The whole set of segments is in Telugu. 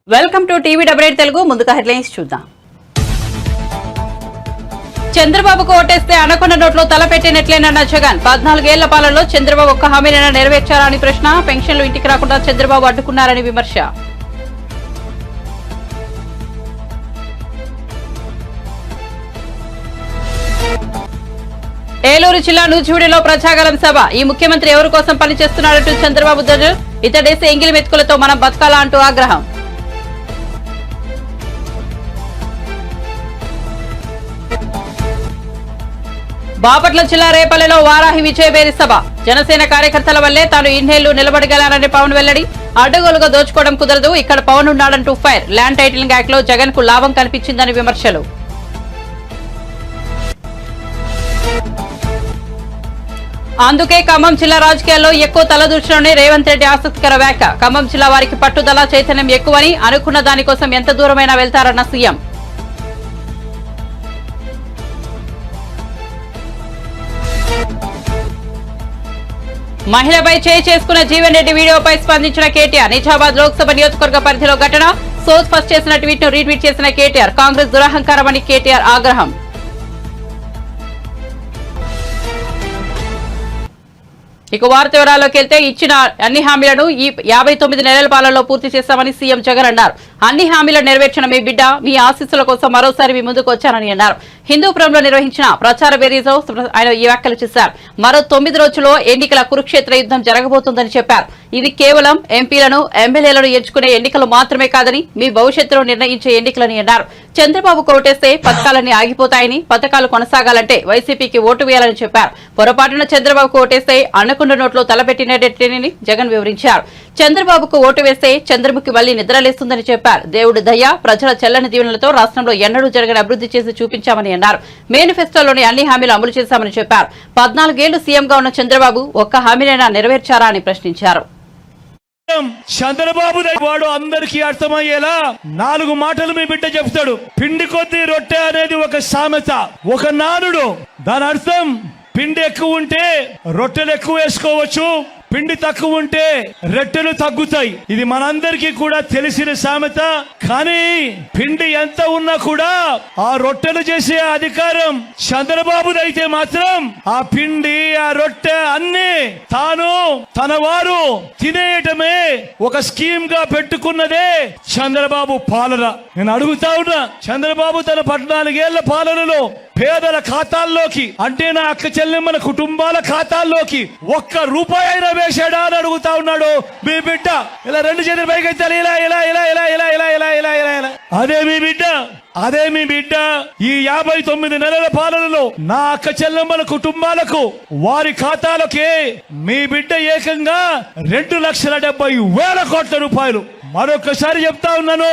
Welcome to TV double Telugu. ముందుగా హెడ్లైన్స్ చూద్దాం. చంద్రబాబుకు ఓటేస్తే అనకొండ నోట్లో తలపెట్టినట్లేనన్న జగన్. 14 ఏళ్ల పాలనలో చంద్రబాబు ఒక్క హామీనైనా నెరవేర్చారా అని ప్రశ్న. పెన్షన్లు ఇంటికి రాకుండా చంద్రబాబు అడ్డుకున్నారని విమర్శ. ఏలూరు జిల్లా నూజివీడులో ప్రజాగలం సభ. ఈ ముఖ్యమంత్రి ఎవరి కోసం పనిచేస్తున్నారంటూ చంద్రబాబు ధ్వజం. ఇతడేసే ఎంగిలి మెతుకులతో మనం బతకాలా అంటూ ఆగ్రహం. బాపట్ల జిల్లా రేపల్లెలో వారాహి విజయబేరి సభ. జనసేన కార్యకర్తల వల్లే తాను ఇన్నేళ్లు నిలబడగలనని పవన్ వెల్లడి. అడ్డగోలుగా దోచుకోవడం కుదరదు, ఇక్కడ పవన్ ఉన్నాడంటూ ఫైర్. ల్యాండ్ టైటిలింగ్ యాక్ట్ లో జగన్ కు లాభం కనిపించిందని విమర్శలు. అందుకే ఖమ్మం జిల్లా రాజకీయాల్లో ఎక్కువ తలదూర్చడంలోనే రేవంత్ రెడ్డి ఆసక్తికర వ్యాఖ్య. ఖమ్మం జిల్లా వారికి పట్టుదల చైతన్యం ఎక్కువని, అనుకున్న దానికోసం ఎంత దూరమైనా వెళ్తారన్న సీఎం. మహిళపై చేయి చేసుకున్న జీవన్ రెడ్డి వీడియోపై స్పందించిన కేటీఆర్. నిజామాబాద్ లోక్సభ నియోజకవర్గ పరిధిలో ఘటన. సోజ్ ఫస్ట్ చేసిన ట్వీట్ ను రీట్వీట్ చేసిన కేటీఆర్. కాంగ్రెస్ దురహంకారమని కేటీఆర్ ఆగ్రహం. ఇక వార్త వివరాల్లోకి వెళ్తే ఇచ్చిన అన్ని హామీలను ఈ 59 నెలల పాలనలో పూర్తి చేశామని సీఎం జగన్ అన్నారు. అన్ని హామీలను నెరవేర్చిన మీ బిడ్డ మీ ఆశీస్సుల కోసం మరోసారి మీ ముందుకు వచ్చానని అన్నారు. హిందూపురంలో నిర్వహించిన ప్రచార బేరీలో ఆయన ఈ వ్యాఖ్యలు చేశారు. మరో 9 రోజుల్లో ఎన్నికల కురుక్షేత్ర యుద్ధం జరగబోతోందని చెప్పారు. ఇది కేవలం ఎంపీలను ఎమ్మెల్యేలను ఎంచుకునే ఎన్నికలు మాత్రమే కాదని, మీ భవిష్యత్తును నిర్ణయించే ఎన్నికలని అన్నారు. చంద్రబాబుకు ఓటేస్తే పథకాలన్నీ ఆగిపోతాయని, పథకాలు కొనసాగాలంటే వైసీపీకి ఓటు వేయాలని చెప్పారు. పొరపాటున చంద్రబాబుకు ఓటేస్తే అనకొండ నోట్లో తలపెట్టినట్టేనని జగన్ వివరించారు. చంద్రబాబుకు ఓటు వేస్తే చంద్రముఖి మళ్లీ నిద్రలేస్తుందని చెప్పారు. దేవుడి దయ, ప్రజల చెల్లని దీవెనలతో రాష్ట్రంలో ఎన్నడూ జరగని అభివృద్ధి చేసి చూపించామని అన్నారు. మేనిఫెస్టోలోని అన్ని హామీలు అమలు చేశామని చెప్పారు. 14 ఏళ్లు సీఎంగా ఉన్న చంద్రబాబు ఒక్క హామీనైనా నెరవేర్చారా అని ప్రశ్నించారు. చంద్రబాబు వాడు అందరికీ అర్థమయ్యేలా 4 మాటలు మీ బిడ్డ చెప్తాడు. పిండి కొద్ది రొట్టె అనేది ఒక సామెత, ఒక నానుడు. దాని అర్థం పిండి ఎక్కువ ఉంటే రొట్టెలు ఎక్కువ వేసుకోవచ్చు, పిండి తక్కువ ఉంటే రొట్టెలు తగ్గుతాయి. ఇది మనందరికీ కూడా తెలిసిన సామెత. కానీ పిండి ఎంత ఉన్నా కూడా ఆ రొట్టెలు చేసే అధికారం చంద్రబాబుదైతే మాత్రం ఆ పిండి ఆ రొట్టె అన్ని తాను తన వారు తినేయటమే ఒక స్కీమ్ గా పెట్టుకున్నదే చంద్రబాబు పాలన. నేను అడుగుతా ఉన్నా, చంద్రబాబు తన 14 ఏళ్ల పాలనలో పేదల ఖాతాల్లోకి, అంటే నా అక్క చెల్లెమ్మల కుటుంబాల ఖాతాల్లోకి ఒక్క రూపాయి అయినా వేశాడా అని అడుగుతా ఉన్నాడు మీ బిడ్డ. ఇలా 2 చేతులు పైకెత్తాలి, ఇలా ఇలా ఇలా ఇలా ఇలా ఇలా ఇలా ఇలా ఇలా ఇలా. అదే మీ బిడ్డ ఈ 59 నెలల పాలనలో నా అక్క చెల్లెమ్మల కుటుంబాలకు వారి ఖాతాలకే మీ బిడ్డ ఏకంగా 2,70,000 కోట్ల రూపాయలు. మరొకసారి చెప్తా ఉన్నాను,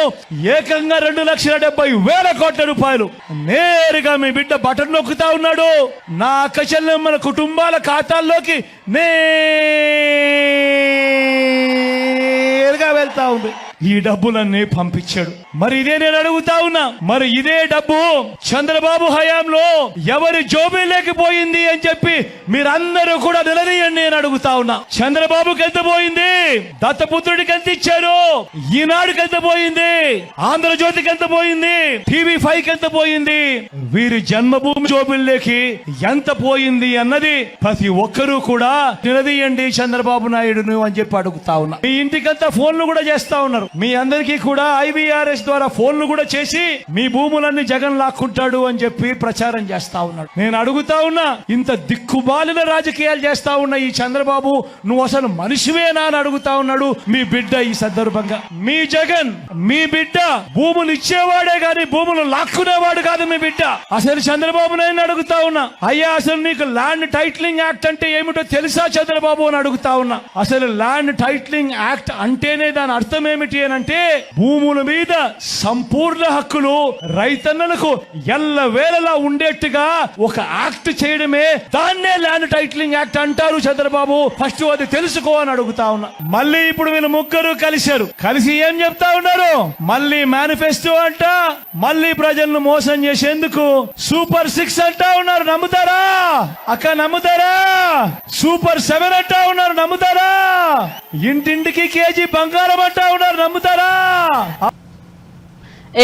ఏకంగా 2,70,000 కోట్ల రూపాయలు నేరుగా మీ బిడ్డ బటన్ నొక్కుతా ఉన్నాడు. నా అక్క చెల్లెమ్మల కుటుంబాల ఖాతాల్లోకి నేరుగా వెళ్తా ఉంది. ఈ డబ్బులన్నీ పంపించాడు. మరి ఇదే నేను అడుగుతా ఉన్నా, మరి ఇదే డబ్బు చంద్రబాబు హయాంలో ఎవరి జోబీలోకి పోయింది అని చెప్పి మీరందరూ కూడా నిలదీయండి నేను అడుగుతా ఉన్నా. చంద్రబాబుకి ఎంత పోయింది? దత్తపుత్రుడికి ఎంత ఇచ్చారు? ఈనాడుకి ఎంత పోయింది? ఆంధ్రజ్యోతికి ఎంత పోయింది? TV5కి ఎంత పోయింది? వీరి జన్మభూమి జోబీల్లోకి ఎంత పోయింది అన్నది ప్రతి ఒక్కరూ కూడా నిలదీయండి చంద్రబాబు నాయుడును అని చెప్పి అడుగుతా ఉన్నా. మీ ఇంటికంతా ఫోన్లు కూడా చేస్తా ఉన్నారు. మీ అందరికీ కూడా IVRS ద్వారా ఫోన్లు కూడా చేసి మీ భూములన్నీ జగన్ లాక్కుంటాడు అని చెప్పి ప్రచారం చేస్తా ఉన్నాడు. నేను అడుగుతా ఉన్నా, ఇంత దిక్కుమాలిన రాజకీయాలు చేస్తా ఉన్న ఈ చంద్రబాబు నువ్వు అసలు మనిషివేనా అని అడుగుతా ఉన్నాడు మీ బిడ్డ. ఈ సందర్భంగా మీ జగన్, మీ బిడ్డ భూములు ఇచ్చేవాడే గాని భూములు లాక్కునేవాడు కాదు మీ బిడ్డ. అసలు చంద్రబాబు నాయుడు అడుగుతా ఉన్నా, అయ్యా అసలు నీకు ల్యాండ్ టైటిలింగ్ యాక్ట్ అంటే ఏమిటో తెలుసా చంద్రబాబు అని అడుగుతా ఉన్నా. అసలు ల్యాండ్ టైటిలింగ్ యాక్ట్ అంటేనే దాని అర్థం ఏమిటి అంటే భూముల మీద సంపూర్ణ హక్కులు రైతన్నలకు ఎల్లవేళలా ఉండేట్టుగా ఒక యాక్ట్ చేయడమే, దాన్నే ల్యాండ్ టైటిలింగ్ యాక్ట్ అంటారు చంద్రబాబు. ఫస్ట్ అది తెలుసుకో అని అడుగుతా ఉన్నా. మళ్ళీ ఇప్పుడు వీళ్ళు ముగ్గురు కలిసి ఏం చెప్తా ఉన్నారు? మళ్ళీ మేనిఫెస్టో అంట, మళ్ళీ ప్రజలను మోసం చేసేందుకు సూపర్ 6 అంటా ఉన్నారు. నమ్ముతారా అక్క? నమ్ముతారా? సూపర్ 7 అంటా ఉన్నారు. నమ్ముతారా? ఇంటింటికి కేజీ బంగారం అంటా ఉన్నారు. నమ్ముతారా?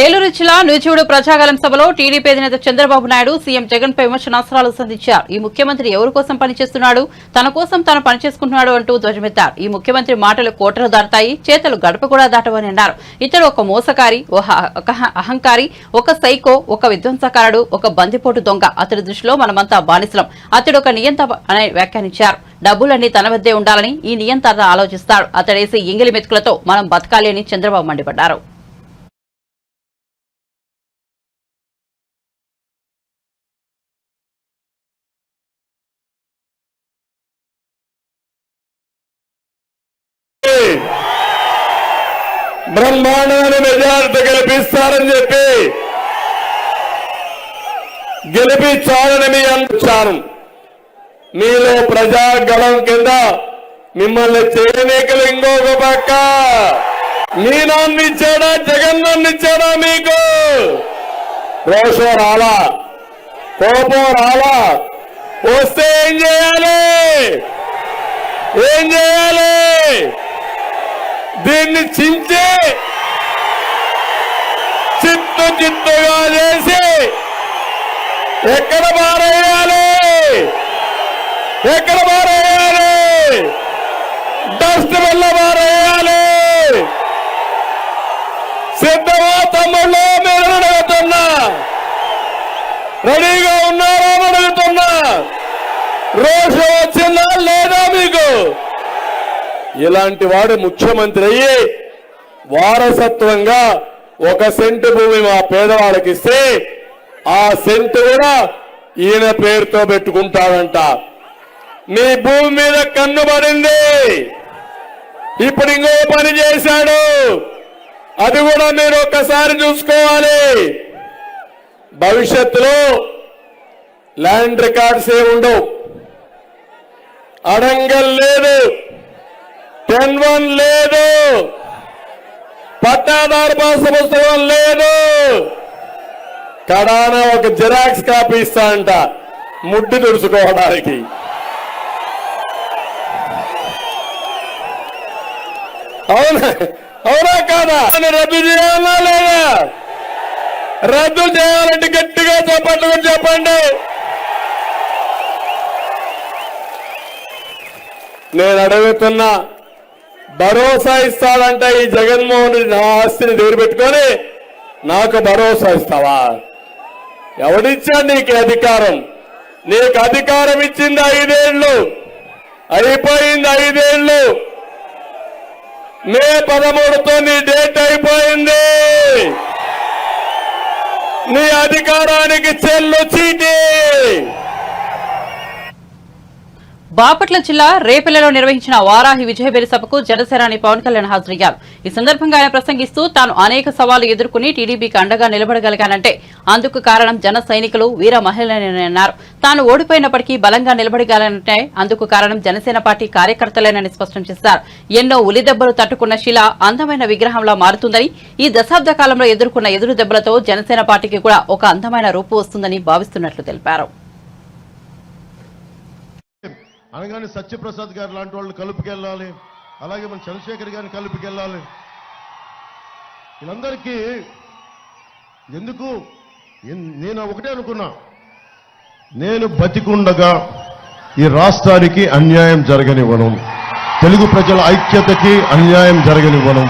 ఏలూరు జిల్లా నూజివీడు ప్రజాగలం సభలో టీడీపీ అధినేత చంద్రబాబు నాయుడు సీఎం జగన్ పై విమర్శనాస్త్రాలు సంధించారు. ఈ ముఖ్యమంత్రి ఎవరి కోసం పనిచేస్తున్నాడు, తన కోసం తాను పనిచేసుకుంటున్నాడు అంటూ ధ్వజమెత్తారు. ఈ ముఖ్యమంత్రి మాటలు కోటలు దాటుతాయి, చేతలు గడప కూడా దాటవని అన్నారు. ఇతడు ఒక మోసకారి, ఒక అహంకారి, ఒక సైకో, ఒక విధ్వంసకారుడు, ఒక బందిపోటు దొంగ. అతడి దృష్టిలో మనమంతా బానిసలం. అతడు ఒక నియంత అని వ్యాఖ్యానించారు. డబ్బులన్నీ తన వద్దే ఉండాలని ఈ నియంత ఆలోచిస్తాడు. అతడేసి ఎంగిలి మెతుకులతో మనం బతకాలి అని చంద్రబాబు మండిపడ్డారు. బ్రహ్మాండమైన మెజారిటీ గెలిపిస్తారని చెప్పి గెలిపించాలని మీ అనుచారం. మీలో ప్రజాగళం కింద మిమ్మల్ని చేయనీకలు ఇంకొక పక్క మీ నాన్న ఇచ్చాడా, జగన్ నాన్న ఇచ్చాడా? మీకు రోషం రాలా, కోపం రాలా? వస్తే ఏం చేయాలి? ఏం చేయాలి? దీన్ని చించి చిత్తుగా చేసి ఎక్కడ మారేయాలి? ఎక్కడ మారేయాలి? డస్ట్ వల్ల మారేయాలి. సిద్ధమా తమ్ముళ్ళు? మీరు అడుగుతున్నా, రెడీగా ఉన్నారా అని అడుగుతున్నా. రోషం వచ్చిందా లేదా మీకు? ఇలాంటి వాడు ముఖ్యమంత్రి అయ్యి వారసత్వంగా 1 సెంటు భూమి మా పేదవాళ్ళకి ఇస్తే ఆ సెంటు కూడా ఈయన పేరుతో పెట్టుకుంటాడంట. మీ భూమి మీద కన్ను పడింది. ఇప్పుడు ఇంకో పని చేశాడు, అది కూడా మీరు ఒక్కసారి చూసుకోవాలి. భవిష్యత్తులో ల్యాండ్ రికార్డ్స్ ఏ ఉండవు, అడంగల్ లేదు, 10-1 లేదు, పట్టాదారు పాస్ పుస్తకం లేదు. కడాన ఒక జిరాక్స్ కాపీ ఇస్తానంట ముడ్డు తుడుచుకోవడానికి. అవునా అవునా కాదా? రద్దు చేయాలా లేదా? రద్దు చేయాలంటే గట్టిగా చెప్పండి, చెప్పండి. నేను అడుగుతున్నా, భరోసా ఇస్తాడంట ఈ జగన్మోహన్ రెడ్డి. నా ఆస్తిని దగ్గర పెట్టుకొని నాకు భరోసా ఇస్తావా? ఎవడిచ్చాడు నీకు అధికారం? నీకు అధికారం ఇచ్చింది 5 ఏళ్ళు, అయిపోయింది 5 ఏళ్ళు. మే 13తో నీ డేట్ అయిపోయింది. నీ అధికారానికి చెల్లు చీటి. బాపట్ల జిల్లా రేపల్లెలో నిర్వహించిన వారాహి విజయబేరి సభకు జనసేనాని పవన్ కళ్యాణ్ హాజరయ్యారు. ఈ సందర్భంగా ఆయన ప్రసంగిస్తూ తాను అనేక సవాళ్లు ఎదుర్కొని టీడీపీకి అండగా నిలబడగలిగానంటే అందుకు కారణం జన సైనికులు, వీర మహిళలేనని అన్నారు. తాను ఓడిపోయినప్పటికీ బలంగా నిలబడగలనంటే అందుకు కారణం జనసేన పార్టీ కార్యకర్తలేనని స్పష్టం చేశారు. ఎన్నో ఉలిదెబ్బలు తట్టుకున్న శిల అందమైన విగ్రహంలా మారుతుందని, ఈ దశాబ్ద కాలంలో ఎదుర్కొన్న ఎదురు దెబ్బలతో జనసేన పార్టీకి కూడా ఒక అందమైన రూపు వస్తుందని భావిస్తున్నట్లు తెలిపారు. అనగానే సత్యప్రసాద్ గారు లాంటి వాళ్ళు కలుపుకెళ్ళాలి, అలాగే మన చంద్రశేఖర్ గారిని కలుపుకెళ్ళాలి. వీళ్ళందరికీ ఎందుకు నేను ఒకటే అనుకున్నా, నేను బతికుండగా ఈ రాష్ట్రానికి అన్యాయం జరగనివ్వను, తెలుగు ప్రజల ఐక్యతకి అన్యాయం జరగనివ్వను,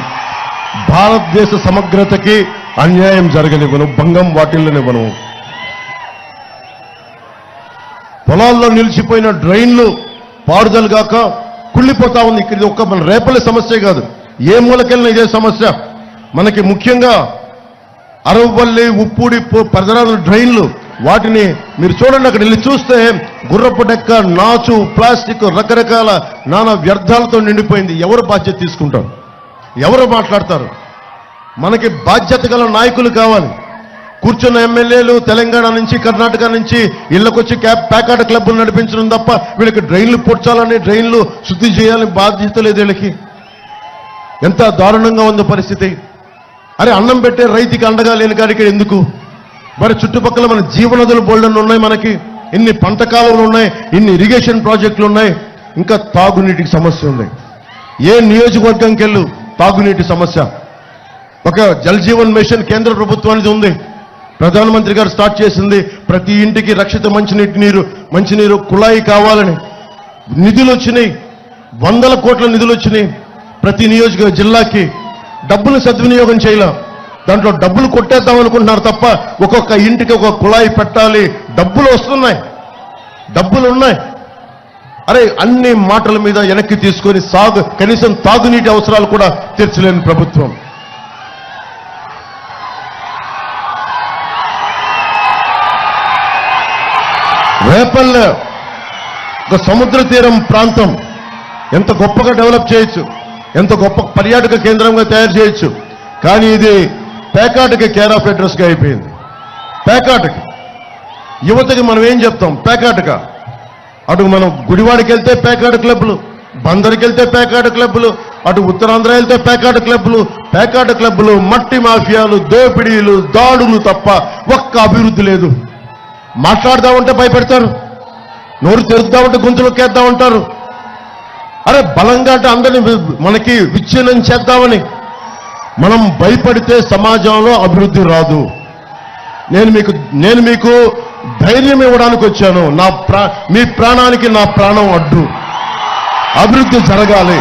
భారతదేశ సమగ్రతకి అన్యాయం జరగనివ్వను, భంగం వాటిల్లనివ్వను. పొలాల్లో నిలిచిపోయిన డ్రైన్లు పారుదల గాక కుళ్ళిపోతా ఉంది. ఇక్కడ ఒక్క మన రేపల్లె సమస్య కాదు, ఏ మూలకెళ్ళిన ఇదే సమస్య. మనకి ముఖ్యంగా అరవపల్లి, ఉప్పూడి పరిసరాల డ్రైన్లు, వాటిని మీరు చూడండి, అక్కడ వెళ్ళి చూస్తే గుర్రపు డెక్క, నాచు, ప్లాస్టిక్, రకరకాల నానా వ్యర్థాలతో నిండిపోయింది. ఎవరు బాధ్యత తీసుకుంటారు? ఎవరు మాట్లాడతారు? మనకి బాధ్యత గల నాయకులు కావాలి. కూర్చున్న ఎమ్మెల్యేలు తెలంగాణ నుంచి, కర్ణాటక నుంచి ఇళ్లకొచ్చి ప్యాకాట క్లబ్లు నడిపించడం తప్ప వీళ్ళకి డ్రైన్లు పొడ్చాలని, డ్రైన్లు శుద్ధి చేయాలని బాధ్యత లేదు వీళ్ళకి. ఎంత దారుణంగా ఉంది పరిస్థితి. అరే, అన్నం పెట్టే రైతుకి అండగా లేని కాడికి ఎందుకు? మరి చుట్టుపక్కల మన జీవనదులు బోల్డన్ ఉన్నాయి, మనకి ఇన్ని పంట కాలువలు ఉన్నాయి, ఇన్ని ఇరిగేషన్ ప్రాజెక్టులు ఉన్నాయి, ఇంకా తాగునీటికి సమస్య ఉంది. ఏ నియోజకవర్గంకి వెళ్ళు తాగునీటి సమస్య. ఒక జల్ జీవన్ మిషన్ కేంద్ర ప్రభుత్వానికి ఉంది, ప్రధానమంత్రి గారు స్టార్ట్ చేసింది. ప్రతి ఇంటికి రక్షిత మంచినీరు కుళాయి కావాలని నిధులు వచ్చినాయి, 100 కోట్ల నిధులు వచ్చినాయి. ప్రతి జిల్లాకి డబ్బులు సద్వినియోగం చేయాల, దాంట్లో డబ్బులు కొట్టేద్దాం అనుకుంటున్నారు తప్ప ఒక్కొక్క ఇంటికి ఒక కుళాయి పెట్టాలి. డబ్బులు వస్తున్నాయి, డబ్బులు ఉన్నాయి. అరే అన్ని మాటల మీద వెనక్కి తీసుకొని కనీసం తాగునీటి అవసరాలు కూడా తీర్చలేని ప్రభుత్వం. రేపల్లె ఒక సముద్ర తీరం ప్రాంతం ఎంత గొప్పగా డెవలప్ చేయొచ్చు, ఎంత గొప్ప పర్యాటక కేంద్రంగా తయారు చేయొచ్చు. కానీ ఇది పేకాటకి కేర్ ఆఫ్ అడ్రస్గా అయిపోయింది. పేకాటకి యువతకి మనం ఏం చెప్తాం? పేకాటక. అటు మనం గుడివాడికి వెళ్తే పేకాట క్లబ్లు, బందరికి వెళ్తే పేకాట క్లబ్లు, అటు ఉత్తరాంధ్ర వెళ్తే పేకాట క్లబ్లు, మట్టి మాఫియాలు, దోపిడీలు, దాడులు తప్ప ఒక్క అభివృద్ధి లేదు. మాట్లాడదామంటే భయపెడతారు, నోరు తెరుద్దామంటే గొంతులోకేద్దాం అంటారు. అరే బలంగా అంటే అందరినీ మనకి విచ్ఛిన్నం చేద్దామని. మనం భయపడితే సమాజంలో అభివృద్ధి రాదు. నేను మీకు ధైర్యం ఇవ్వడానికి వచ్చాను. మీ ప్రాణానికి నా ప్రాణం అడ్డు. అభివృద్ధి జరగాలి.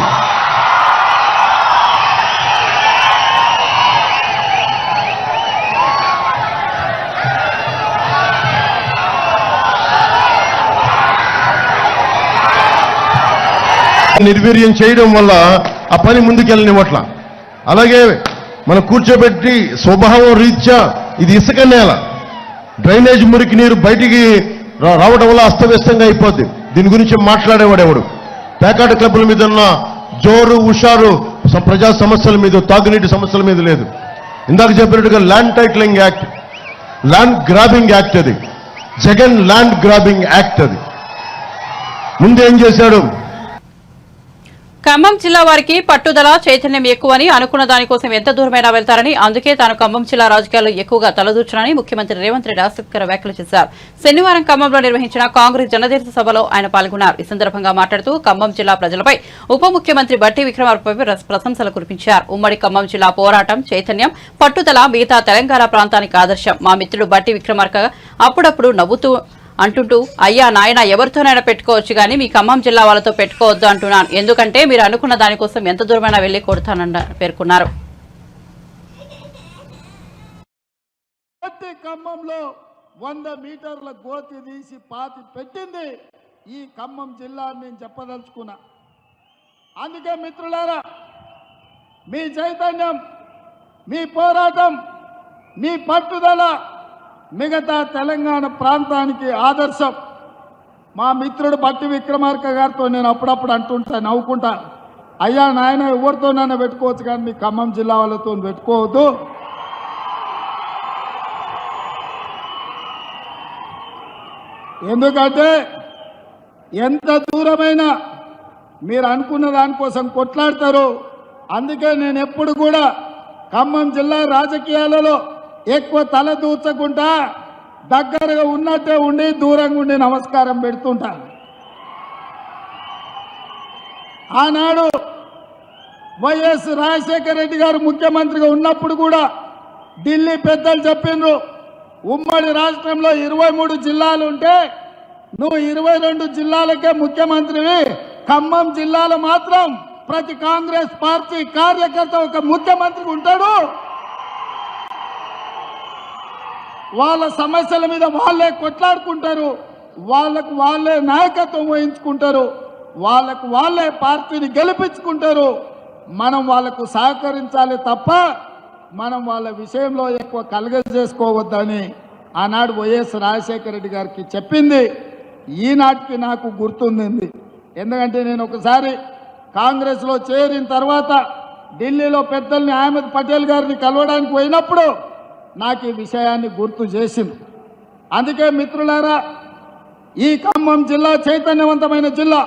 నిర్వీర్యం చేయడం వల్ల ఆ పని ముందుకెళ్ళనివ్వట్ల. అలాగే మనం కూర్చోబెట్టి స్వభావం రీత్యా ఇది ఇసుక నేల, డ్రైనేజ్ మురికి నీరు బయటికి రావడం వల్ల అస్తవ్యస్తంగా అయిపోద్ది. దీని గురించి మాట్లాడేవాడు ఎవడు? పేకాట క్లబ్ల మీద ఉన్న జోరు హుషారు ప్రజా సమస్యల మీద, తాగునీటి సమస్యల మీద లేదు. ఇందాక చెప్పినట్టుగా land titling act, land grabbing act, అది జగన్ ల్యాండ్ గ్రాబింగ్ యాక్ట్. అది ముందేం చేశాడు? ఖమ్మం జిల్లా వారికి పట్టుదల చైతన్యం ఎక్కువని, అనుకున్న దానికోసం ఎంత దూరమైనా వెళ్తారని, అందుకే తాను ఖమ్మం జిల్లా రాజకీయాల్లో ఎక్కువగా తలదూర్చునని ముఖ్యమంత్రి రేవంత్ రెడ్డి ఆసక్తికర వ్యాఖ్యలు చేశారు. శనివారం ఖమ్మంలో నిర్వహించిన కాంగ్రెస్ జనతీర్థ సభలో ఆయన పాల్గొన్నారు. ఈ సందర్భంగా మాట్లాడుతూ ఖమ్మం జిల్లా ప్రజలపై ఉప ముఖ్యమంత్రి బట్టి విక్రమార్కపై ప్రశంసలు కురిపించారు. ఉమ్మడి ఖమ్మం జిల్లా పోరాటం, చైతన్యం, పట్టుదల మిగతా తెలంగాణ ప్రాంతానికి ఆదర్శం. మా మిత్రుడు బట్టి విక్రమార్క అప్పుడప్పుడు నవ్వుతూ అంటుంటూ, అయ్యా నాయన ఎవరితోనైనా పెట్టుకోవచ్చు కానీ మీ ఖమ్మం జిల్లా వాళ్ళతో పెట్టుకోవద్దు అంటున్నాను. ఎందుకంటే మీరు అనుకున్న దానికోసం ఎంత దూరమైనా వెళ్లి కొడతానని పేర్కొన్నారు. ఖమ్మంలో 100 మీటర్ల గోతి తీసి పాతి పెట్టింది ఈ ఖమ్మం జిల్లా అని నేను చెప్పదలుచుకున్నా. అందుకే మిత్రులారా, మీ చైతన్యం, మీ పోరాటం, మీ పట్టుదల మిగతా తెలంగాణ ప్రాంతానికి ఆదర్శం. మా మిత్రుడు బట్టి విక్రమార్క గారితో నేను అప్పుడప్పుడు అంటుంటా, నవ్వుకుంటా, అయ్యా నాయన ఎవరితోనైనా పెట్టుకోవచ్చు కానీ మీ ఖమ్మం జిల్లా వాళ్ళతో పెట్టుకోవద్దు. ఎందుకంటే ఎంత దూరమైనా మీరు అనుకున్న దానికోసం కొట్లాడతారు. అందుకే నేను ఎప్పుడు కూడా ఖమ్మం జిల్లా రాజకీయాలలో ఎక్కువ తల దూర్చకుండా దగ్గరగా ఉన్నట్టే ఉండి దూరంగా ఉండి నమస్కారం పెడుతుంటా. ఆనాడు వైఎస్ రాజశేఖర రెడ్డి గారు ముఖ్యమంత్రిగా ఉన్నప్పుడు కూడా ఢిల్లీ పెద్దలు చెప్పిండ్రు, ఉమ్మడి రాష్ట్రంలో 23 జిల్లాలు ఉంటే నువ్వు 22 జిల్లాలకే ముఖ్యమంత్రివి, ఖమ్మం జిల్లాలో మాత్రం ప్రతి కాంగ్రెస్ పార్టీ కార్యకర్త ఒక ముఖ్యమంత్రి ఉంటాడు, వాళ్ళ సమస్యల మీద వాళ్ళే కొట్లాడుకుంటారు, వాళ్ళకు వాళ్ళే నాయకత్వం వహించుకుంటారు, వాళ్ళకు వాళ్ళే పార్టీని గెలిపించుకుంటారు. మనం వాళ్ళకు సహకరించాలి తప్ప మనం వాళ్ళ విషయంలో ఎక్కువ కలగజేసుకోవద్దని ఆనాడు వైఎస్ రాజశేఖర రెడ్డి గారికి చెప్పింది ఈనాటికి నాకు గుర్తుంది. ఎందుకంటే నేను ఒకసారి కాంగ్రెస్లో చేరిన తర్వాత ఢిల్లీలో పెద్దల్ని అహ్మద్ పటేల్ గారిని కలవడానికి పోయినప్పుడు నాకు ఈ విషయాన్ని గుర్తు చేసింది. అందుకే మిత్రులారా, ఈ ఖమ్మం జిల్లా చైతన్యవంతమైన జిల్లా.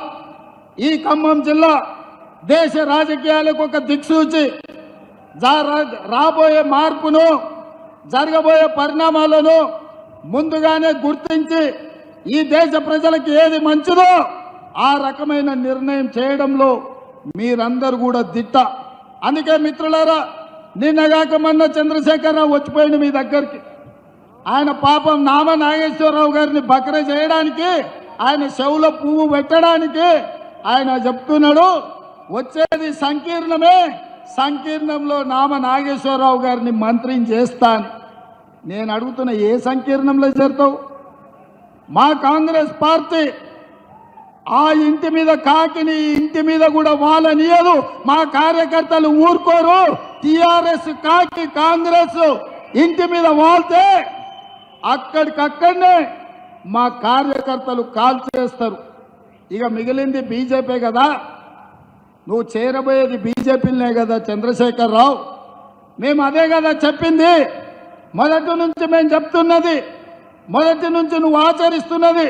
ఈ ఖమ్మం జిల్లా దేశ రాజకీయాలకు ఒక దిక్సూచి. రాబోయే మార్పును, జరగబోయే పరిణామాలను ముందుగానే గుర్తించి ఈ దేశ ప్రజలకు ఏది మంచిదో ఆ రకమైన నిర్ణయం చేయడంలో మీరందరూ కూడా దిట్ట. అందుకే మిత్రులారా, నిన్నగాక మొన్న చంద్రశేఖరరావు వచ్చిపోయింది మీ దగ్గరికి. ఆయన పాపం నామ నాగేశ్వరరావు గారిని బకర చేయడానికి, ఆయన చెవులో పువ్వు పెట్టడానికి ఆయన చెప్తున్నాడు వచ్చేది సంకీర్ణమే, సంకీర్ణంలో నామ నాగేశ్వరరావు గారిని మంత్రిని చేస్తాను. నేను అడుగుతున్న ఏ సంకీర్ణంలో చేరుతావు? మా కాంగ్రెస్ పార్టీ ఆ ఇంటి మీద కాకిని ఇంటి మీద కూడా వాళ్ళనియదు. మా కార్యకర్తలు ఊరుకోరు. టిఆర్ఎస్ కాకి కాంగ్రెస్ ఇంటి మీద వాళ్తే అక్కడికక్కడనే మా కార్యకర్తలు కాల్ చేస్తారు. ఇక మిగిలింది బీజేపీ కదా, నువ్వు చేరబోయేది బీజేపీలనే కదా చంద్రశేఖరరావు. మేము అదే కదా చెప్పింది మొదటి నుంచి. మేము చెప్తున్నది మొదటి నుంచి నువ్వు ఆచరిస్తున్నది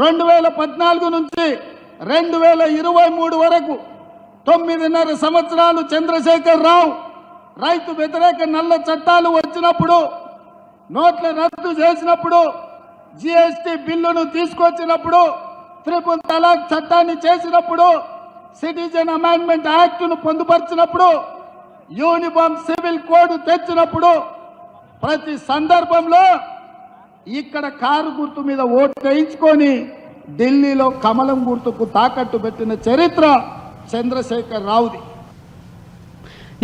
2014 నుంచి 2023 వరకు 9.5 సంవత్సరాలు చంద్రశేఖరరావు రైతు వ్యతిరేక నల్ల చట్టాలు వచ్చినప్పుడు, నోట్ల రద్దు చేసినప్పుడు, జిఎస్టీ బిల్లును తీసుకొచ్చినప్పుడు, ట్రిపుల్ తలాక్ చట్టాన్ని చేసినప్పుడు, సిటిజన్ అమెండ్మెంట్ యాక్ట్ను పొందుపరిచినప్పుడు, యూనిఫామ్ సివిల్ కోడ్ తెచ్చినప్పుడు, ప్రతి సందర్భంలో ఇక్కడ కారు గుర్తు మీద ఓటు వేయించుకొని ఢిల్లీలో కమలం గుర్తుకు తాకట్టు పెట్టిన చరిత్ర చంద్రశేఖరరావుది.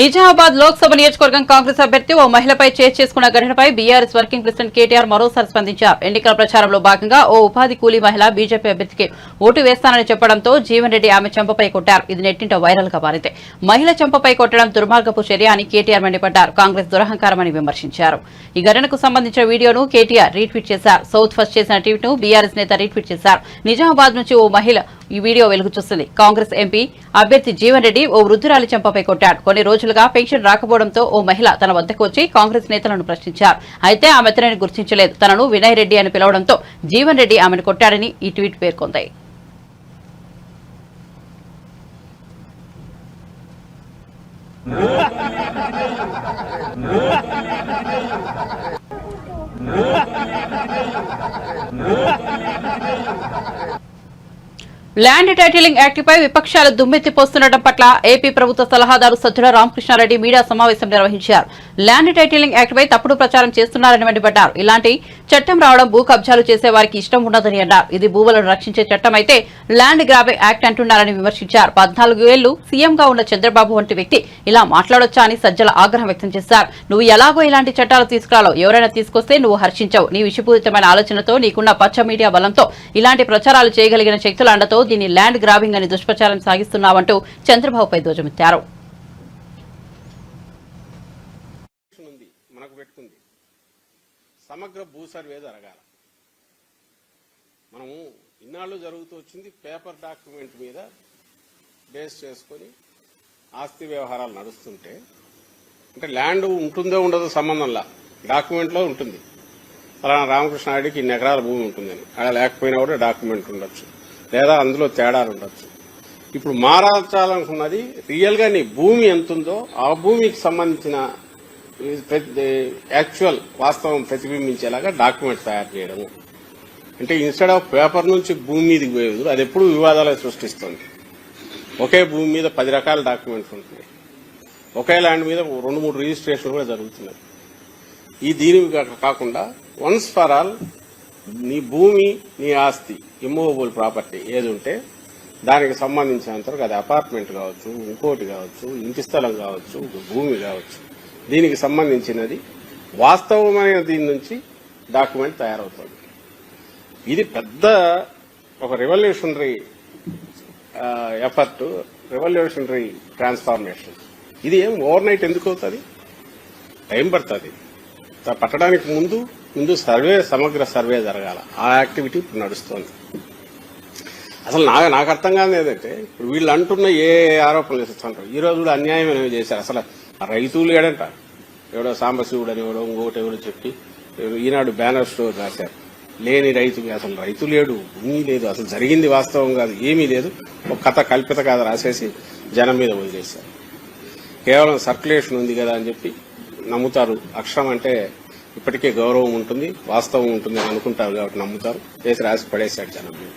నిజామాబాద్ లోక్సభ నియోజకవర్గం కాంగ్రెస్ అభ్యర్థి ఓ మహిళపై చేసుకున్న ఘటనపై బీఆర్ఎస్ వర్కింగ్ ప్రెసిడెంట్ కేటీఆర్ మరోసారి స్పందించారు. ఎన్నికల ప్రచారంలో భాగంగా ఓ ఉపాధి కూలీ మహిళ బీజేపీ అభ్యర్థికి ఓటు వేస్తానని చెప్పడంతో జీవన్ రెడ్డి ఆమె చెంపపై కొట్టారు. ఇది నెట్టింట వైరల్ గా మారింది. మహిళ చెంపపై కొట్టడం దుర్మార్గపు చర్య అని కేటీఆర్ మండిపడ్డారు. కాంగ్రెస్ దురహంకారమని విమర్శించారు. ఈ ఘటనకు సంబంధించిన వీడియోను కేటీఆర్ రీట్వీట్ చేశారు. సౌత్ ఫస్ట్ చేసిన ట్వీట్ ను బీఆర్ఎస్ నేత రీట్వీట్ చేశారు. నిజామాబాద్ నుంచి ఓ మహిళ ఈ వీడియో వెలుగు చూస్తుంది. కాంగ్రెస్ ఎంపీ అభ్యర్థి జీవన్ రెడ్డి ఓ వృద్ధురాలి చెంపపై కొట్టాడు. కొన్ని రోజులుగా పెన్షన్ రాకపోవడంతో ఓ మహిళ తన వద్దకు వచ్చి కాంగ్రెస్ నేతలను ప్రశ్నించారు. అయితే ఆమె అతనిని గుర్తించలేదు. తనను వినయ్ రెడ్డి అని పిలవడంతో జీవన్ రెడ్డి ఆమెను కొట్టాడని ఈ ట్వీట్ పేర్కొంది. ల్యాండ్ టైటిలింగ్ యాక్ట్ పై విపక్షాలు దుమ్మెత్తిపోస్తుండటం పట్ల ఏపీ ప్రభుత్వ సలహాదారు సజ్జల రామకృష్ణారెడ్డి మీడియా సమావేశం నిర్వహించారు. ల్యాండ్ టైటిలింగ్ యాక్ట్ పై తప్పుడు ప్రచారం చేస్తున్నారని మండిపడ్డారు. ఇలాంటి చట్టం రావడం భూ కబ్జాలు చేసే వారికి ఇష్టం ఉండదని అన్నారు. ఇది భూములను రక్షించే చట్టం అయితే ల్యాండ్ గ్రాబింగ్ యాక్ట్ అంటున్నారని విమర్శించారు. 14 ఏళ్లు సీఎంగా ఉన్న చంద్రబాబు వంటి వ్యక్తి ఇలా మాట్లాడొచ్చా అని సజ్జల ఆగ్రహం వ్యక్తం చేశారు. నువ్వు ఎలాగో ఇలాంటి చట్టాలు తీసుకురాలో, ఎవరైనా తీసుకొస్తే నువ్వు హర్షించవు. నీ విషపూరితమైన ఆలోచనతో, నీకున్న పచ్చ మీడియా బలంతో ఇలాంటి ప్రచారాలు చేయగలిగిన శక్తుల అండతో దీన్ని ల్యాండ్ గ్రాబింగ్ అని దుష్ప్రచారం సాగిస్తున్నావంటూ చంద్రబాబుపై ధ్వజమెత్తారు. మనకు పెట్టుకుంది సమగ్ర భూ సర్వే జరగాల. మనము ఇన్నాళ్ళు జరుగుతూ వచ్చింది పేపర్ డాక్యుమెంట్ మీద బేస్ చేసుకొని ఆస్తి వ్యవహారాలు నడుస్తుంటే, అంటే ల్యాండ్ ఉంటుందో ఉండదో సంబంధంలా డాక్యుమెంట్లో ఉంటుంది. ఫలానా రామకృష్ణారెడ్డికి ఇన్ని ఎకరాల భూమి ఉంటుందని, అలా లేకపోయినా కూడా డాక్యుమెంట్ ఉండొచ్చు, లేదా అందులో తేడాలు ఉండొచ్చు. ఇప్పుడు మారాల్చాలనుకున్నది రియల్ గా నీ భూమి ఎంతుందో ఆ భూమికి సంబంధించిన యాక్చువల్ వాస్తవం ప్రతిబింబించేలాగా డాక్యుమెంట్ తయారు చేయడము. అంటే ఇన్స్టెడ్ ఆఫ్ పేపర్ నుంచి భూమి మీదకి పోయేది అది ఎప్పుడు వివాదాలు సృష్టిస్తుంది. ఒకే భూమి మీద 10 రకాల డాక్యుమెంట్స్ ఉంటున్నాయి. ఒకే ల్యాండ్ మీద 2-3 రిజిస్ట్రేషన్ కూడా జరుగుతున్నాయి. ఈ దీని కాకుండా వన్స్ ఫర్ ఆల్ నీ భూమి, నీ ఆస్తి, ఇమ్మూవబుల్ ప్రాపర్టీ ఏది ఉంటే దానికి సంబంధించినంతవరకు అది అపార్ట్మెంట్ కావచ్చు, ఇంకోటి కావచ్చు, ఇంటి స్థలం కావచ్చు, భూమి కావచ్చు, దీనికి సంబంధించినది వాస్తవమైన దీని నుంచి డాక్యుమెంట్ తయారవుతుంది. ఇది పెద్ద ఒక రెవల్యూషనరీ ఎఫర్ట్, రెవల్యూషనరీ ట్రాన్స్ఫార్మేషన్. ఇది ఏం ఓవర్ నైట్ ఎందుకు అవుతుంది? టైం పడుతుంది. పట్టడానికి ముందు సర్వే, సమగ్ర సర్వే జరగాల. ఆ యాక్టివిటీ ఇప్పుడు నడుస్తోంది. అసలు నాకు అర్థం కాదు ఏదంటే, ఇప్పుడు వీళ్ళు అంటున్న ఏ ఆరోపణలు చేస్తుంటారు. ఈ రోజు కూడా అన్యాయం అనేవి చేశారు. అసలు రైతులు లేడంట, ఎవడో సాంబశివుడు అని ఎవడో ఇంకోటి ఎవడో చెప్పి ఈనాడు బ్యానర్ స్టోర్ రాశారు. లేని రైతు, అసలు రైతు లేడు, భూమి లేదు, అసలు జరిగింది వాస్తవం కాదు, ఏమీ లేదు, ఒక కథ కల్పిత కథ రాసేసి జనం మీద వదిలేశారు. కేవలం సర్క్యులేషన్ ఉంది కదా అని చెప్పి నమ్ముతారు. అక్షరం అంటే ఇప్పటికే గౌరవం ఉంటుంది, వాస్తవం ఉంటుంది అని అనుకుంటారు కాబట్టి నమ్ముతారు. చేసి రాసి పడేశాడు జనం మీద.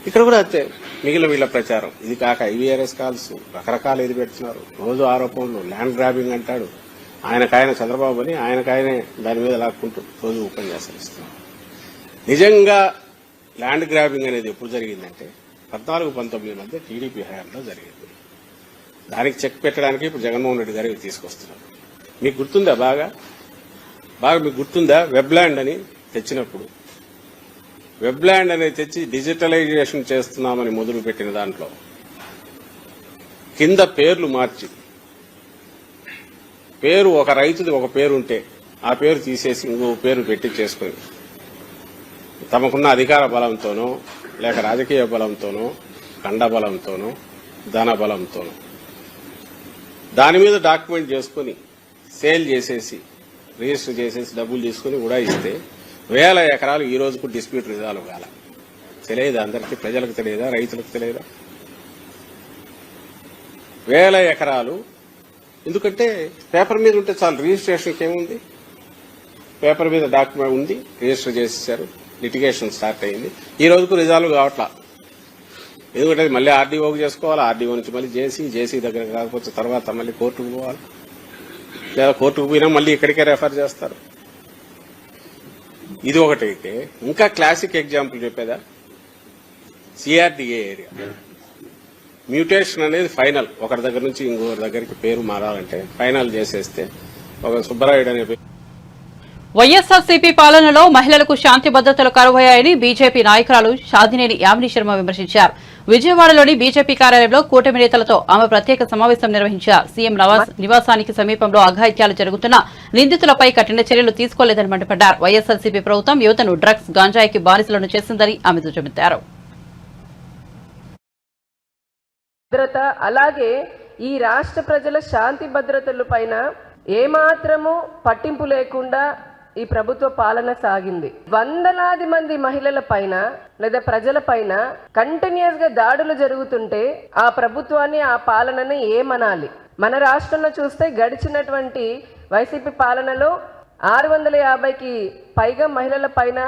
ఇక్కడ కూడా అంతే మిగిలిన వీళ్ళ ప్రచారం. ఇది కాక IVRS కాల్స్ రకరకాలు ఇది పెడుతున్నారు, రోజు ఆరోపణలు, ల్యాండ్ గ్రాబింగ్ అంటాడు, ఆయనకాయన చంద్రబాబు అని ఆయనకాయనే దాని మీద లాక్కుంటూ రోజు ఉపన్యాసాలు ఇస్తున్నారు. నిజంగా ల్యాండ్ గ్రాబింగ్ అనేది ఎప్పుడు జరిగిందంటే 14-19 మధ్య టీడీపీ హయాంలో జరిగింది. దానికి చెక్ పెట్టడానికి ఇప్పుడు జగన్మోహన్ రెడ్డి గారికి తీసుకొస్తున్నారు. మీకు గుర్తుందా? బాగా మీకు గుర్తుందా? వెబ్లాండ్ అని తెచ్చినప్పుడు, వెబ్లాండ్ అనేది తెచ్చి డిజిటలైజేషన్ చేస్తున్నామని మొదలు పెట్టిన దాంట్లో కింద పేర్లు మార్చి, పేరు ఒక రైతుది ఒక పేరు ఉంటే ఆ పేరు తీసేసి ఇంకో పేరు పెట్టి చేసుకుని తమకున్న అధికార బలంతోనో లేక రాజకీయ బలంతోనో కండ బలంతోనో ధన బలంతోనో దాని మీద డాక్యుమెంట్ చేసుకుని సేల్ చేసేసి రిజిస్టర్ చేసేసి డబ్బులు తీసుకుని ఉడాయిస్తే 1000 ఎకరాలు ఈ రోజుకు డిస్ప్యూట్ రిజాల్వ్ కాల. తెలియదా? అందరికీ ప్రజలకు తెలియదా? రైతులకు తెలియదా? 1000 ఎకరాలు. ఎందుకంటే పేపర్ మీద ఉంటే చాలు, రిజిస్ట్రేషన్కి ఏముంది, పేపర్ మీద డాక్యుమెంట్ ఉంది, రిజిస్టర్ చేసేసారు, లిటిగేషన్ స్టార్ట్ అయింది. ఈ రోజుకు రిజాల్వ్ కావట్లా. ఎందుకంటే మళ్ళీ ఆర్డీఓకి చేసుకోవాలి, ఆర్డీఓ నుంచి మళ్ళీ జేసీ దగ్గర కాకపోతే తర్వాత మళ్ళీ కోర్టుకు పోవాలి, లేదా కోర్టుకు పోయినా మళ్ళీ ఇక్కడికే రెఫర్ చేస్తారు. ఇది ఒకటైతే ఇంకా క్లాసిక్ ఎగ్జాంపుల్ చెప్పేదా, CRDA ఏరియా మ్యూటేషన్ అనేది ఫైనల్. ఒకరి దగ్గర నుంచి ఇంకొకరి దగ్గరికి పేరు మారాలంటే ఫైనల్ చేసేస్తే ఒక సుబ్బరాయుడు అనే వైఎస్ఆర్సీపీ పాలనలో మహిళలకు శాంతి భద్రతలు కరువయ్యాయని బీజేపీ నాయకురాలు షాదినేని యామిని శర్మ విమర్శించారు. విజయవాడలోని బీజేపీ కార్యాలయంలో కూటమి నేతలతో ఆమె ప్రత్యేక సమావేశం నిర్వహించారు. సీఎం నివాసానికి సమీపంలో అఘాయిత్యాలు జరుగుతున్నా నిందితులపై కఠిన చర్యలు తీసుకోలేదని మండిపడ్డారు. వైఎస్ఆర్సీపీ ప్రభుత్వం యువతను డ్రగ్స్, గాంజాయికి బానిసలను చేసిందని ఆమె దుయ్యబట్టారు. భద్రత అలాగే ఈ రాష్ట్ర ప్రజల శాంతి భద్రతల పైన ఏమాత్రము పట్టింపు లేకుండా ఈ ప్రభుత్వ పాలన సాగింది. వందలాది మంది మహిళల పైన లేదా ప్రజల పైన కంటిన్యూస్ గా దాడులు జరుగుతుంటే ఆ ప్రభుత్వాన్ని, ఆ పాలనని ఏమనాలి? మన రాష్ట్రంలో చూస్తే గడిచినటువంటి వైసీపీ పాలనలో 650కి పైగా మహిళల పైన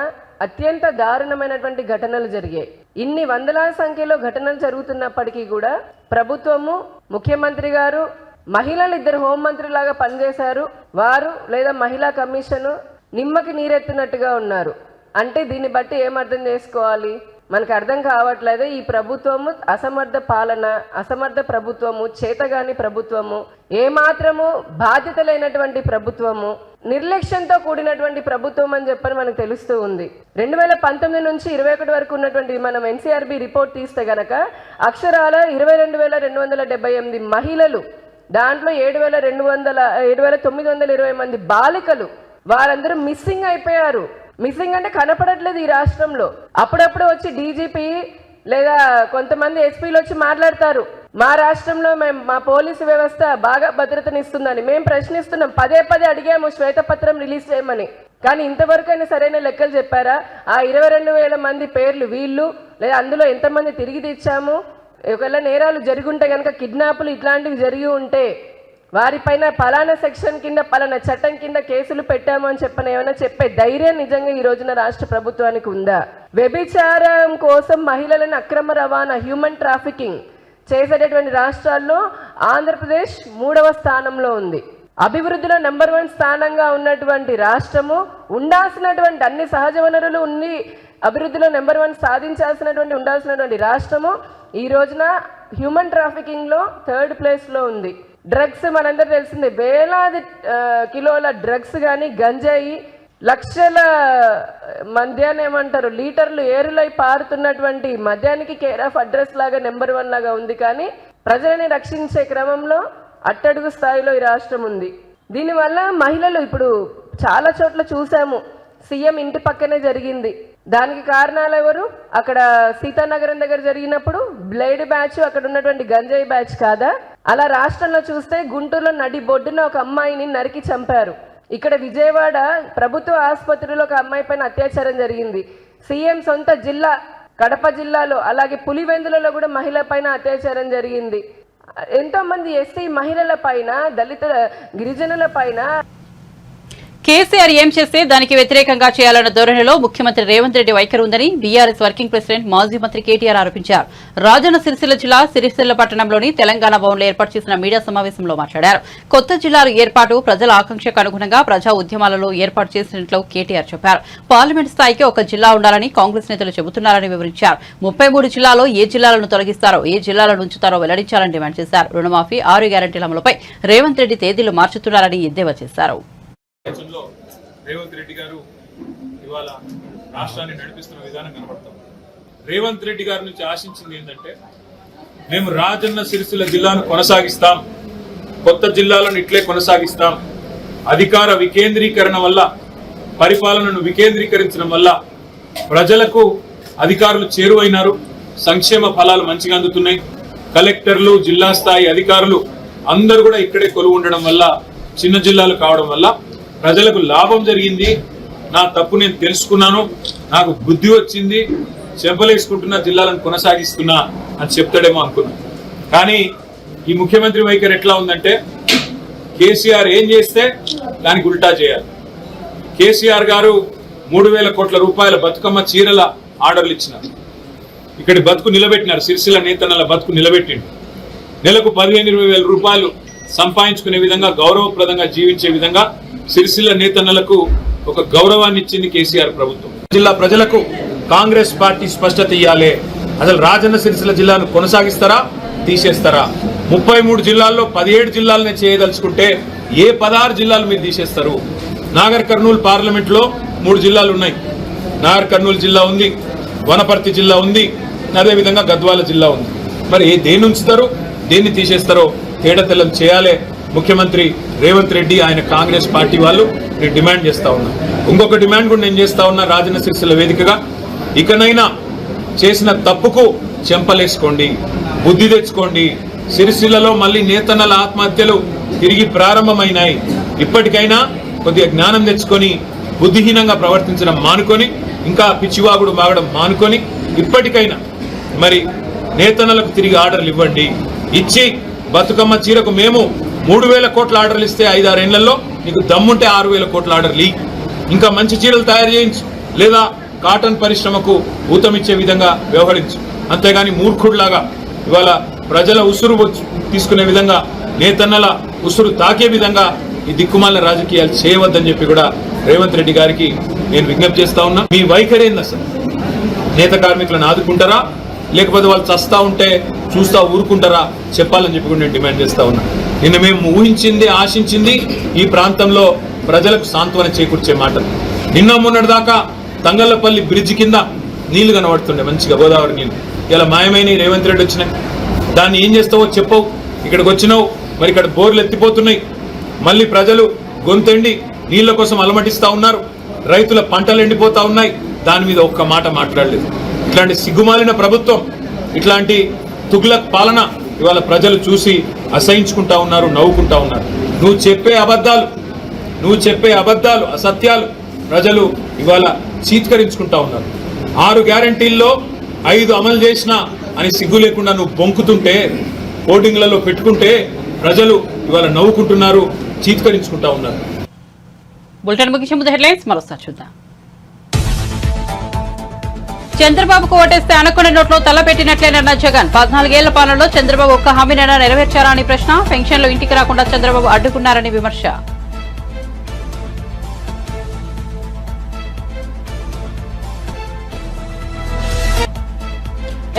అత్యంత దారుణమైనటువంటి ఘటనలు జరిగాయి. ఇన్ని వందలాది సంఖ్యలో ఘటనలు జరుగుతున్నప్పటికీ కూడా ప్రభుత్వము, ముఖ్యమంత్రి గారు, మహిళలు 2 హోంమంత్రులాగా పనిచేశారు. వారు లేదా మహిళా కమిషను నిమ్మకి నీరెత్తినట్టుగా ఉన్నారు. అంటే దీన్ని బట్టి ఏమర్థం చేసుకోవాలి? మనకు అర్థం కావట్లేదు. ఈ ప్రభుత్వము అసమర్థ పాలన, అసమర్థ ప్రభుత్వము, చేతగాని ప్రభుత్వము, ఏమాత్రము బాధ్యత లేనటువంటి ప్రభుత్వము, నిర్లక్ష్యంతో కూడినటువంటి ప్రభుత్వం అని చెప్పని మనకు తెలుస్తూ ఉంది. 2019 నుంచి 21 వరకు ఉన్నటువంటి మనం NCRB రిపోర్ట్ తీస్తే గనక అక్షరాల 22,278 మహిళలు, దాంట్లో 7,920 మంది బాలికలు, వారందరూ మిస్సింగ్ అయిపోయారు. మిస్సింగ్ అంటే కనపడట్లేదు ఈ రాష్ట్రంలో. అప్పుడప్పుడు వచ్చి డీజీపీ లేదా కొంతమంది ఎస్పీలు వచ్చి మాట్లాడతారు, మా రాష్ట్రంలో మా పోలీసు వ్యవస్థ బాగా భద్రతనిస్తుందని. మేము ప్రశ్నిస్తున్నాం, పదే అడిగాము శ్వేతపత్రం రిలీజ్ చేయమని. కానీ ఇంతవరకైనా సరైన లెక్కలు చెప్పారా? ఆ 22,000 మంది పేర్లు వీళ్ళు, లేదా అందులో ఎంతమంది తిరిగి తెచ్చాము, ఒకవేళ నేరాలు జరుగుంటే కనుక కిడ్నాపులు ఇట్లాంటివి జరిగి ఉంటే వారిపైన పలానా సెక్షన్ కింద, పలానా చట్టం కింద కేసులు పెట్టాము అని ఏమైనా చెప్పే ధైర్యం నిజంగా ఈ రోజున రాష్ట్ర ప్రభుత్వానికి ఉందా? వ్యభిచారం కోసం మహిళలను అక్రమ రవాణా, హ్యూమన్ ట్రాఫికింగ్ చేసేటటువంటి రాష్ట్రాల్లో ఆంధ్రప్రదేశ్ 3వ స్థానంలో ఉంది. అభివృద్ధిలో నెంబర్ 1 స్థానంగా ఉన్నటువంటి రాష్ట్రము, ఉండాల్సినటువంటి అన్ని సహజ వనరులు ఉండి అభివృద్ధిలో నెంబర్ 1 సాధించాల్సినటువంటి ఉండాల్సినటువంటి రాష్ట్రము ఈ రోజున హ్యూమన్ ట్రాఫికింగ్ లో 3rd ప్లేస్ లో ఉంది. డ్రగ్స్ మనందరూ తెలిసిందే, వేలాది కిలోల డ్రగ్స్ కానీ, గంజాయి, లక్షల మద్యాన్ని ఏమంటారు లీటర్లు ఏరులై పారుతున్నటువంటి మద్యానికి కేర్ ఆఫ్ అడ్రస్ లాగా నెంబర్ 1 లాగా ఉంది. కానీ ప్రజలని రక్షించే క్రమంలో అట్టడుగు స్థాయిలో ఈ రాష్ట్రం ఉంది. దీనివల్ల మహిళలు ఇప్పుడు చాలా చోట్ల చూసాము, సీఎం ఇంటి పక్కనే జరిగింది. దానికి కారణాలు ఎవరు? అక్కడ సీతానగరం దగ్గర జరిగినప్పుడు బ్లేడ్ బ్యాచ్, అక్కడ ఉన్నటువంటి గంజాయి బ్యాచ్ కాదా? అలా రాష్ట్రంలో చూస్తే గుంటూరులో నడి బొడ్డున ఒక అమ్మాయిని నరికి చంపారు. ఇక్కడ విజయవాడ ప్రభుత్వ ఆసుపత్రిలో ఒక అమ్మాయి పైన అత్యాచారం జరిగింది. సీఎం సొంత జిల్లా కడప జిల్లాలో, అలాగే పులివెందులలో కూడా మహిళ పైన అత్యాచారం జరిగింది. ఎంతో మంది ఎస్సీ మహిళల పైన, దళిత గిరిజనుల పైన కేసీఆర్ ఏం చేస్తే దానికి వ్యతిరేకంగా చేయాలన్న ధోరణిలో ముఖ్యమంత్రి రేవంత్ రెడ్డి వైఖరి ఉందని బీఆర్ఎస్ వర్కింగ్ ప్రెసిడెంట్ మాజీ మంత్రి కేటీఆర్ ఆరోపించారు. రాజన్న సిరిసిల్ల జిల్లా సిరిసిల్ల పట్టణంలోని తెలంగాణ భవన్లో ఏర్పాటు చేసిన మీడియా సమావేశంలో మాట్లాడారు. కొత్త జిల్లాల ఏర్పాటు ప్రజల ఆకాంక్షకు అనుగుణంగా ప్రజా ఉద్యమాలలో ఏర్పాటు చేసినట్లు కేటీఆర్ చెప్పారు. పార్లమెంట్ స్థాయికి ఒక జిల్లా ఉండాలని కాంగ్రెస్ నేతలు చెబుతున్నారని వివరించారు. 33 జిల్లాలో ఏ జిల్లాలను తొలగిస్తారో, ఏ జిల్లాలను ఉంచుతారో వెల్లడించాలని డిమాండ్ చేశారు. రుణమాఫీ 6 గ్యారంటీల అమలుపై రేవంత్ రెడ్డి తేదీలు మార్చుతున్నారని ఎద్దేవా చేశారు. రేవంత్ రెడ్డి గారు ఇవాళ రాష్ట్రాన్ని నడిపిస్తున్న విధానం కనబడతాం. రేవంత్ రెడ్డి గారి నుంచి ఆశించింది ఏంటంటే, మేము రాజన్న సిరిసిల్ల జిల్లాను కొనసాగిస్తాం, కొత్త జిల్లాలను ఇట్లే కొనసాగిస్తాం, అధికార వికేంద్రీకరణ వల్ల, పరిపాలనను వికేంద్రీకరించడం వల్ల ప్రజలకు అధికారులు చేరువైనారు, సంక్షేమ ఫలాలు మంచిగా అందుతున్నాయి, కలెక్టర్లు, జిల్లా స్థాయి అధికారులు అందరూ కూడా ఇక్కడే కొలువు ఉండడం వల్ల, చిన్న జిల్లాలు కావడం వల్ల ప్రజలకు లాభం జరిగింది, నా తప్పు నేను తెలుసుకున్నాను, నాకు బుద్ధి వచ్చింది, చెంపలేసుకుంటున్న జిల్లాలను కొనసాగిస్తున్నా అని చెప్తాడేమో అనుకున్నా. కానీ ఈ ముఖ్యమంత్రి వైఖరి ఎట్లా ఉందంటే, కేసీఆర్ ఏం చేస్తే దానికి ఉల్టా చేయాలి. కేసీఆర్ గారు 3,000 కోట్ల రూపాయల బతుకమ్మ చీరల ఆర్డర్లు ఇచ్చినారు. ఇక్కడి బతుకు నిలబెట్టినారు, సిరిసిల్ల నేతన్నల బతుకు నిలబెట్టిండు. నెలకు 15-20 రూపాయలు సంపాదించుకునే విధంగా, గౌరవప్రదంగా జీవించే విధంగా సిరిసిల్ల నేతన్నలకు ఒక గౌరవాన్ని ఇచ్చింది కేసీఆర్ ప్రభుత్వం. జిల్లా ప్రజలకు కాంగ్రెస్ పార్టీ స్పష్టత ఇయ్యాలి. అసలు రాజన్న సిరిసిల్ల జిల్లాను కొనసాగిస్తారా, తీసేస్తారా? 33 జిల్లాల్లో 17 జిల్లాలనే చేయదలుచుకుంటే ఏ 16 జిల్లాలు మీరు తీసేస్తారు? నాగర్ కర్నూలు పార్లమెంట్ లో 3 జిల్లాలు ఉన్నాయి. నాగర్ కర్నూలు జిల్లా ఉంది, వనపర్తి జిల్లా ఉంది, అదేవిధంగా గద్వాల జిల్లా ఉంది. మరి దేన్ని ఉంచుతారు, దేన్ని తీసేస్తారో తేడతెల్లం చేయాలి ముఖ్యమంత్రి రేవంత్ రెడ్డి, ఆయన కాంగ్రెస్ పార్టీ వాళ్ళు. నేను డిమాండ్ చేస్తా ఉన్నా, ఇంకొక డిమాండ్ కూడా నేను చేస్తా ఉన్నా రాజన్న సిరిసిల్ల వేదికగా, ఇకనైనా చేసిన తప్పుకు చెంపలేసుకోండి, బుద్ధి తెచ్చుకోండి. సిరిసిల్లలో మళ్ళీ నేతన్నల ఆత్మహత్యలు తిరిగి ప్రారంభమైనాయి. ఇప్పటికైనా కొద్దిగా జ్ఞానం తెచ్చుకొని బుద్ధిహీనంగా ప్రవర్తించడం మానుకొని, ఇంకా పిచ్చివాగుడు మాగడం మానుకొని, ఇప్పటికైనా మరి నేతన్నలకు తిరిగి ఆర్డర్లు ఇవ్వండి. ఇచ్చి బతుకమ్మ చీరకు మేము 3,000 కోట్ల ఆర్డర్లు ఇస్తే 5-6 ఏళ్లలో నీకు దమ్ముంటే 6,000 కోట్ల ఆర్డర్లు ఇంకా మంచి చీరలు తయారు చేయించు, లేదా కాటన్ పరిశ్రమకు ఊతమిచ్చే విధంగా వ్యవహరించు. అంతేగాని మూర్ఖుడిలాగా ఇవాళ ప్రజల ఉసురు తీసుకునే విధంగా, నేతన్నల ఉసురు తాకే విధంగా ఈ దిక్కుమాలిన రాజకీయాలు చేయవద్దని చెప్పి కూడా రేవంత్ రెడ్డి గారికి నేను విజ్ఞప్తి చేస్తా ఉన్నా. మీ వైఖరి ఏంది అసలు? నేత కార్మికులను ఆదుకుంటారా, లేకపోతే వాళ్ళు చస్తా ఉంటే చూస్తా ఊరుకుంటారా చెప్పాలని చెప్పి కూడా నేను డిమాండ్ చేస్తా ఉన్నా. నిన్న మేము ఊహించింది, ఆశించింది ఈ ప్రాంతంలో ప్రజలకు సాంత్వన చేకూర్చే మాటలు. నిన్న మొన్నటి దాకా తంగళ్లపల్లి బ్రిడ్జ్ కింద నీళ్లు కనబడుతుండే మంచిగా, గోదావరి నీళ్ళు. ఇలా మాయమైన రేవంత్ రెడ్డి వచ్చినాయి, దాన్ని ఏం చేస్తావో చెప్పవు. ఇక్కడికి వచ్చినావు, మరి ఇక్కడ బోర్లు ఎత్తిపోతున్నాయి, మళ్ళీ ప్రజలు గొంతెండి నీళ్ల కోసం అలమటిస్తా ఉన్నారు, రైతుల పంటలు ఎండిపోతా ఉన్నాయి, దాని మీద ఒక్క మాట మాట్లాడలేదు. ఇట్లాంటి సిగ్గుమాలిన ప్రభుత్వం, ఇట్లాంటి తుగ్లక్ పాలన ఇవాళ ప్రజలు చూసి అసహించుకుంటా ఉన్నారు, నవ్వుకుంటా ఉన్నారు. నువ్వు చెప్పే అబద్ధాలు, అసత్యాలు ప్రజలు ఇవాళ చీత్కరించుకుంటా ఉన్నారు. 6 గ్యారంటీల్లో 5 అమలు చేసినా అని సిగ్గు లేకుండా నువ్వు బొంకుతుంటే, ఓటింగ్లలో పెట్టుకుంటే ప్రజలు ఇవాళ నవ్వుకుంటున్నారు, చీత్కరించుకుంటా ఉన్నారు. బులెటిన్ ముగించే ముందు హెడ్లైన్స్ మరోసారి చూద్దాం. చంద్రబాబుకు ఓటేస్తే అనుకున్న నోట్లో తలపెట్టినట్లేనన్న జగన్. 14 ఏళ్ల పాలనలో చంద్రబాబు ఒక్క హామీనైనా నెరవేర్చారా అని ప్రశ్న. పెన్షన్లు ఇంటికి రాకుండా చంద్రబాబు అడ్డుకున్నారని విమర్శ.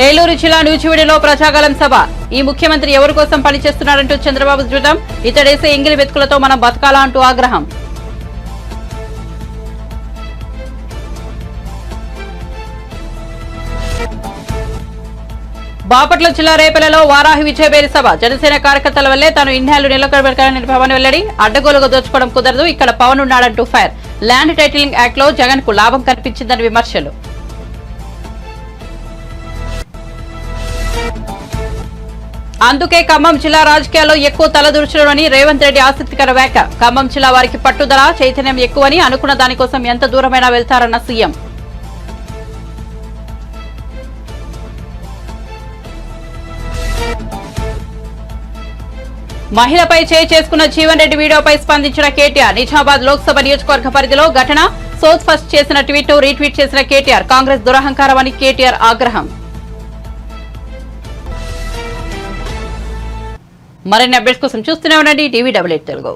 ఏలూరు జిల్లా నూజివీడులో ప్రజాగలం సభ. ఈ ముఖ్యమంత్రి ఎవరి కోసం పనిచేస్తున్నారంటూ చంద్రబాబు ధ్రువం. ఇతడేసే ఎంగిలి వెతుకులతో మనం బతకాలా అంటూ ఆగ్రహం. బాపట్ల జిల్లా రేపలలో వారాహి విజయబేరి సభ. జనసేన కార్యకర్తల వల్లే తాను ఇన్నేళ్లు నిలకడబెట్టాలని పవన్ వెల్లడి. అడ్డగోలుగా దోచుకోవడం కుదరదు, ఇక్కడ పవన్ ఉన్నాడంటూ ఫైర్. ల్యాండ్ టైటిలింగ్ యాక్ట్ లో జగన్ కు లాభం కనిపించిందని విమర్శలు. అందుకే ఖమ్మం జిల్లా రాజకీయాల్లో ఎక్కువ తలదూర్చడమని రేవంత్ రెడ్డి ఆసక్తికర వ్యాఖ్య. ఖమ్మం జిల్లా వారికి పట్టుదల, చైతన్యం ఎక్కువని, అనుకున్న దానికోసం ఎంత దూరమైనా వెళ్తారన్న సీఎం. మహిళపై చేయి చేసుకున్న జీవన్ రెడ్డి వీడియోపై స్పందించిన కేటీఆర్. నిజామాబాద్ లోక్సభ నియోజకవర్గ పరిధిలో ఘటన. సోత్ ఫస్ట్ చేసిన ట్వీట్ ను రీట్వీట్ చేసిన కేటీఆర్. కాంగ్రెస్ దురహంకారం అని కేటీఆర్ ఆగ్రహం. మరిన్ని అప్డేట్స్ కోసం చూస్తూనే ఉండండి DVW తెలుగు.